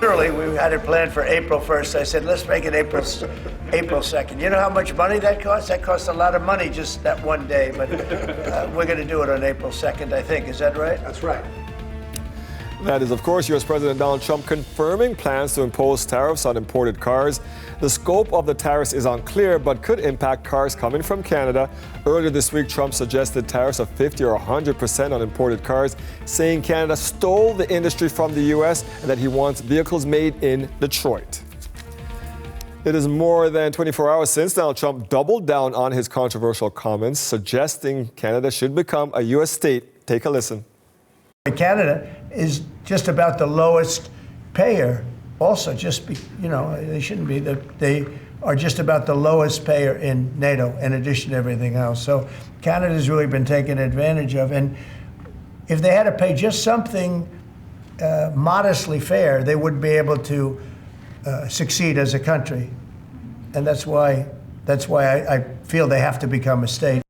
Literally, we had it planned for April 1st. I said, let's make it April 2nd. You know how much money that costs? That costs a lot of money just that one day, but we're going to do it on April 2nd, I think. Is that right? That's right. That is, of course, U.S. President Donald Trump confirming plans to impose tariffs on imported cars. The scope of the tariffs is unclear, but could impact cars coming from Canada. Earlier this week, Trump suggested tariffs of 50 or 100% on imported cars, saying Canada stole the industry from the U.S. and that he wants vehicles made in Detroit. It is more than 24 hours since Donald Trump doubled down on his controversial comments, suggesting Canada should become a U.S. state. Take a listen. Canada is just about the lowest payer. Also, they shouldn't be. They are just about the lowest payer in NATO, in addition to everything else. So Canada's really been taken advantage of. And if they had to pay just something modestly fair, they wouldn't be able to succeed as a country. And that's why I feel they have to become a state.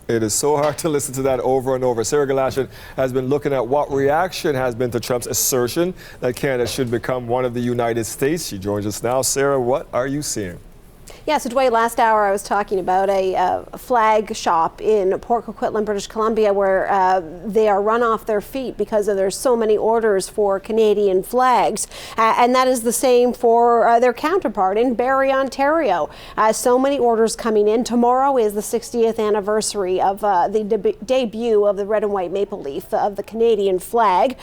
It is so hard to listen to that over and over. Sarah Galashan has been looking at what reaction has been to Trump's assertion that Canada should become one of the United States. She joins us now. Sarah, what are you seeing? Yeah, so Dwayne, last hour I was talking about a flag shop in Port Coquitlam, British Columbia, where they are run off their feet because there's so many orders for Canadian flags. And that is the same for their counterpart in Barrie, Ontario. So many orders coming in. Tomorrow is the 60th anniversary of the debut of the red and white maple leaf of the Canadian flag.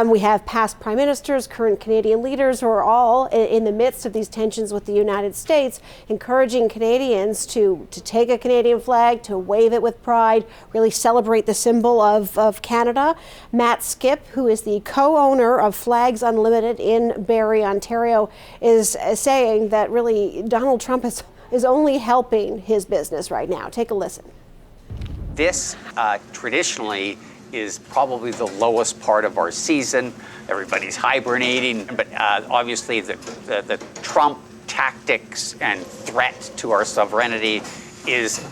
We have past prime ministers, current Canadian leaders who are all in the midst of these tensions with the United States, encouraging Canadians to take a Canadian flag, to wave it with pride, really celebrate the symbol of Canada. Matt Skip, who is the co-owner of Flags Unlimited in Barrie, Ontario, is saying that really Donald Trump is only helping his business right now. Take a listen. This traditionally is probably the lowest part of our season. Everybody's hibernating, but obviously the Trump tactics and threat to our sovereignty is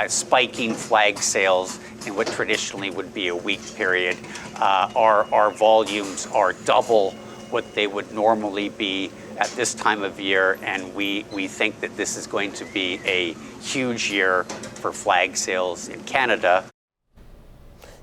spiking flag sales in what traditionally would be a weak period. Our volumes are double what they would normally be at this time of year, and we think that this is going to be a huge year for flag sales in Canada.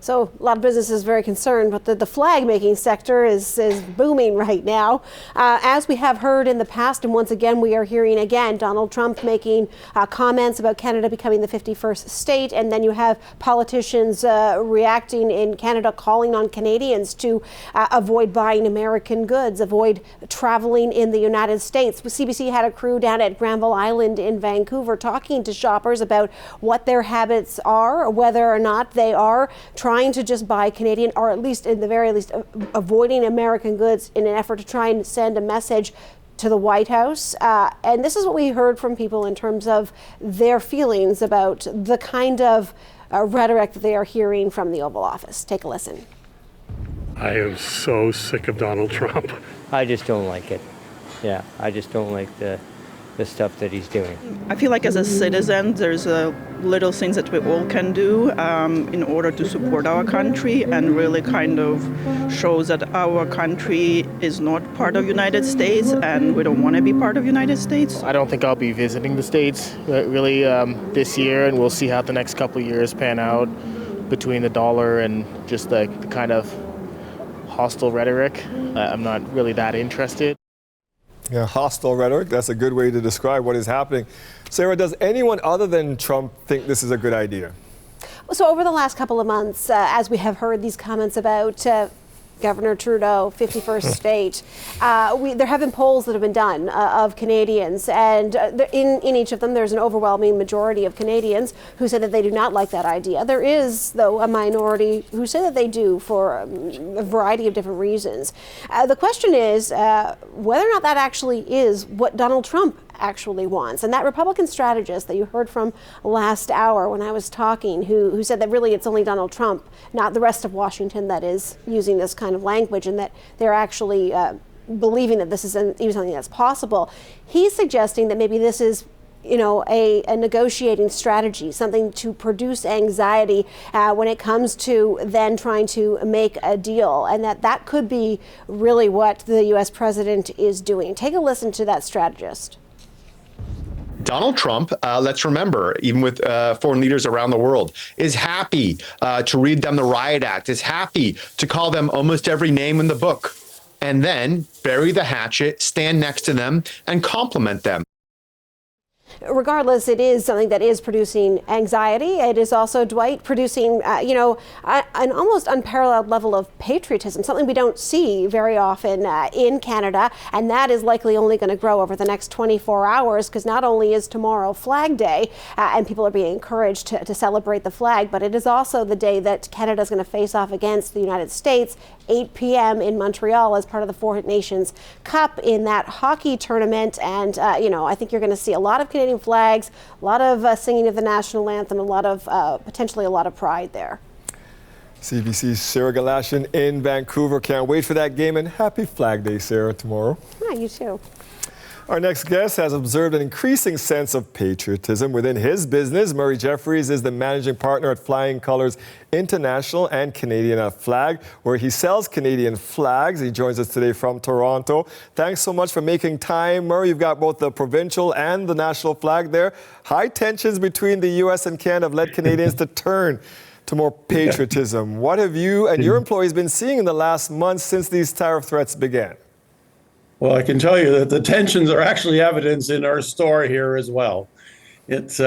So a lot of businesses very concerned, but the flag-making sector is booming right now. As we have heard in the past, and once again we are hearing again, Donald Trump making comments about Canada becoming the 51st state, and then you have politicians reacting in Canada, calling on Canadians to avoid buying American goods, avoid traveling in the United States. CBC had a crew down at Granville Island in Vancouver talking to shoppers about what their habits are, whether or not they are trying to just buy Canadian, or at least in the very least avoiding American goods in an effort to try and send a message to the White House. And this is what we heard from people in terms of their feelings about the kind of rhetoric that they are hearing from the Oval Office. Take a listen. I am so sick of Donald Trump. I just don't like it. Yeah, I just don't like the stuff that he's doing. I feel like as a citizen, there's little things that we all can do in order to support our country and really kind of shows that our country is not part of United States and we don't want to be part of United States. I don't think I'll be visiting the States really this year, and we'll see how the next couple of years pan out between the dollar and just the kind of hostile rhetoric. I'm not really that interested. Yeah, hostile rhetoric, that's a good way to describe what is happening. Sarah, does anyone other than Trump think this is a good idea? So over the last couple of months, as we have heard these comments about Governor Trudeau, 51st state, there have been polls that have been done of Canadians, and in each of them there's an overwhelming majority of Canadians who say that they do not like that idea. There is, though, a minority who say that they do for a variety of different reasons. The question is whether or not that actually is what Donald Trump actually wants. And that Republican strategist that you heard from last hour when I was talking, who said that really it's only Donald Trump, not the rest of Washington, that is using this kind of language, and that they're actually believing that this is even something that's possible. He's suggesting that maybe this is a negotiating strategy, something to produce anxiety when it comes to then trying to make a deal, and that could be really what the U.S. president is doing. Take a listen to that strategist. Donald Trump, let's remember, even with foreign leaders around the world, is happy to read them the Riot Act, is happy to call them almost every name in the book, and then bury the hatchet, stand next to them, and compliment them. Regardless, it is something that is producing anxiety. It is also, Dwight, producing, an almost unparalleled level of patriotism, something we don't see very often in Canada. And that is likely only going to grow over the next 24 hours, because not only is tomorrow Flag Day and people are being encouraged to celebrate the flag, but it is also the day that Canada is going to face off against the United States, 8 p.m. in Montreal as part of the Four Nations Cup in that hockey tournament. And, I think you're going to see a lot of Canadian flags, a lot of singing of the national anthem, a lot of potentially a lot of pride there. CBC's Sarah Galashian in Vancouver. Can't wait for that game, and happy Flag Day, Sarah, tomorrow. Yeah, you too. Our next guest has observed an increasing sense of patriotism within his business. Murray Jeffries is the managing partner at Flying Colours International and Canadian Flag, where he sells Canadian flags. He joins us today from Toronto. Thanks so much for making time, Murray. You've got both the provincial and the national flag there. High tensions between the U.S. and Canada have led Canadians to turn to more patriotism. What have you and your employees been seeing in the last months since these tariff threats began? Well, I can tell you that the tensions are actually evidence in our store here as well. It's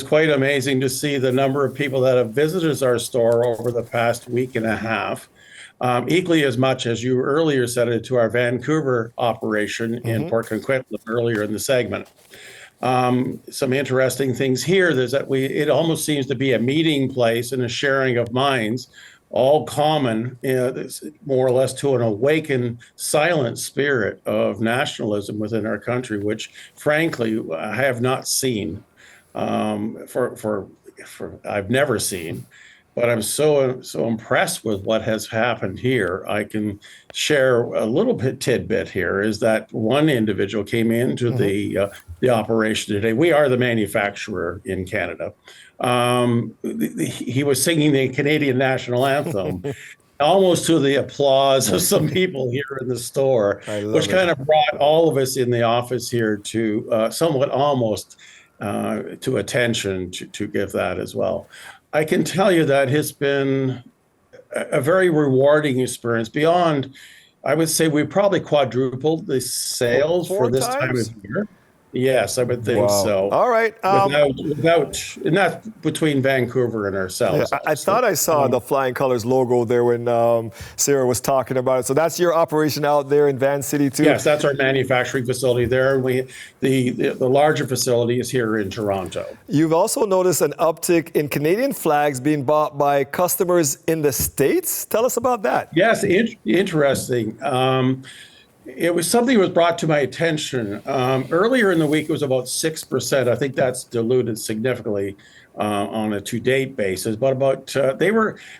quite amazing to see the number of people that have visited our store over the past week and a half, equally as much as you earlier said it to our Vancouver operation in Port Coquitlam earlier in the segment. Some interesting things here is that it almost seems to be a meeting place and a sharing of minds, all common, more or less, to an awakened, silent spirit of nationalism within our country, which, frankly, I have not seen. I've never seen, but I'm so impressed with what has happened here. I can share a little bit tidbit here. Is that one individual came into the operation today. We are the manufacturer in Canada. He was singing the Canadian national anthem, almost to the applause of some people here in the store, which kind of brought all of us in the office here to somewhat almost to attention to give that as well. I can tell you that it's been a very rewarding experience. Beyond, I would say we probably quadrupled the sales for this time of year. Yes, I would think so. All right. Without, and that's between Vancouver and ourselves. Yeah, I thought I saw the Flying Colours logo there when Sarah was talking about it. So that's your operation out there in Van City too? Yes, that's our manufacturing facility there. And the larger facility is here in Toronto. You've also noticed an uptick in Canadian flags being bought by customers in the States. Tell us about that. Yes, interesting. It was something that was brought to my attention. Earlier in the week, it was about 6%. I think that's diluted significantly on a to-date basis. But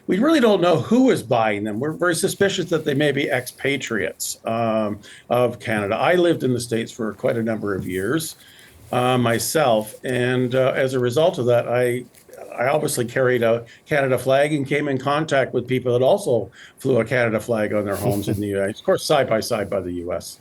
we really don't know who is buying them. We're very suspicious that they may be expatriates of Canada. I lived in the States for quite a number of years myself. And as a result of that, I obviously carried a Canada flag and came in contact with people that also flew a Canada flag on their homes in the U.S., of course, side by side by the U.S.,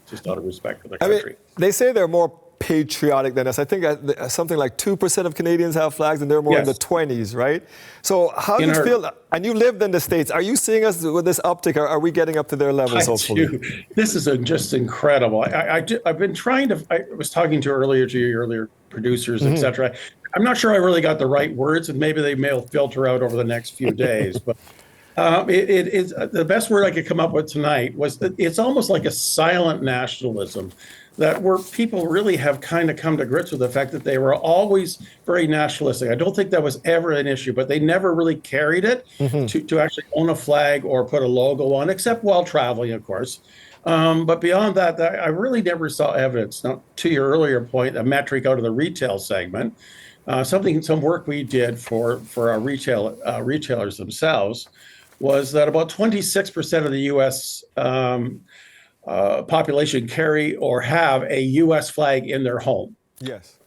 just out of respect for their country. They say they're more patriotic than us. I think something like 2% of Canadians have flags, and they're more in the 20s, right? So how do you feel? And you lived in the States. Are you seeing us with this uptick? Are we getting up to their levels, hopefully? This is just incredible. I've been trying to, I was talking to your earlier producers, et cetera. I'm not sure I really got the right words, and maybe they may filter out over the next few days. But it is the best word I could come up with tonight was that it's almost like a silent nationalism, that where people really have kind of come to grips with the fact that they were always very nationalistic. I don't think that was ever an issue, but they never really carried it to actually own a flag or put a logo on, except while traveling, of course. But beyond that, I really never saw evidence. Now, to your earlier point, a metric out of the retail segment, some work we did for our retailers themselves was that about 26% of the U.S. Population carry or have a U.S. flag in their home. Yes.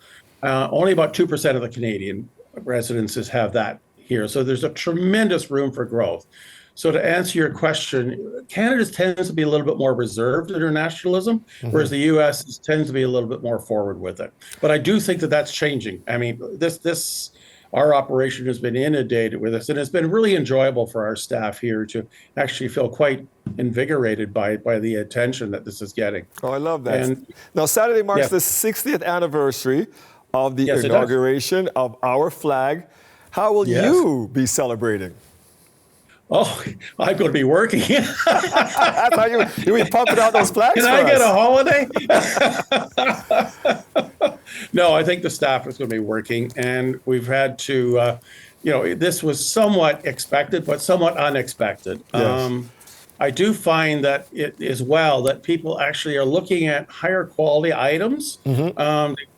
Only about 2% of the Canadian residences have that here. So there's a tremendous room for growth. So to answer your question, Canada tends to be a little bit more reserved in their nationalism, whereas the U.S. tends to be a little bit more forward with it. But I do think that that's changing. I mean, our operation has been inundated with this, and it's been really enjoyable for our staff here to actually feel quite invigorated by the attention that this is getting. Oh, I love that. And now, Saturday marks yeah. the 60th anniversary of the Yes, it does. inauguration of our flag. How will Yes. you be celebrating? Oh, I'm going to be working. I thought you were pumping out those flags Can for I us. get a holiday? No, I think the staff is going to be working, and we've had to, this was somewhat expected, but somewhat unexpected. Yes. I do find that it is well that people actually are looking at higher quality items.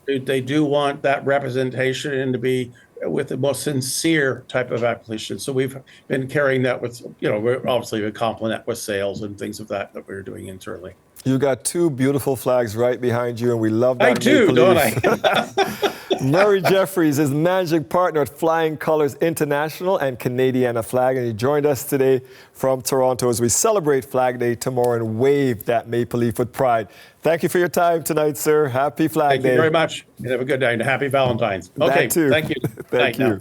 They do want that representation and to be with the most sincere type of application. So we've been carrying that with, we're obviously we complement that with sales and things of that we're doing internally. You got two beautiful flags right behind you, and we love that. I do, maple don't leaf. I? Murray Jeffries is managing partner at Flying Colours International and Canadiana Flag, and he joined us today from Toronto as we celebrate Flag Day tomorrow and wave that maple leaf with pride. Thank you for your time tonight, sir. Happy Flag Day. Thank you very much. And have a good day and happy Valentine's. Okay, That too. thank you. Thank Night now. you.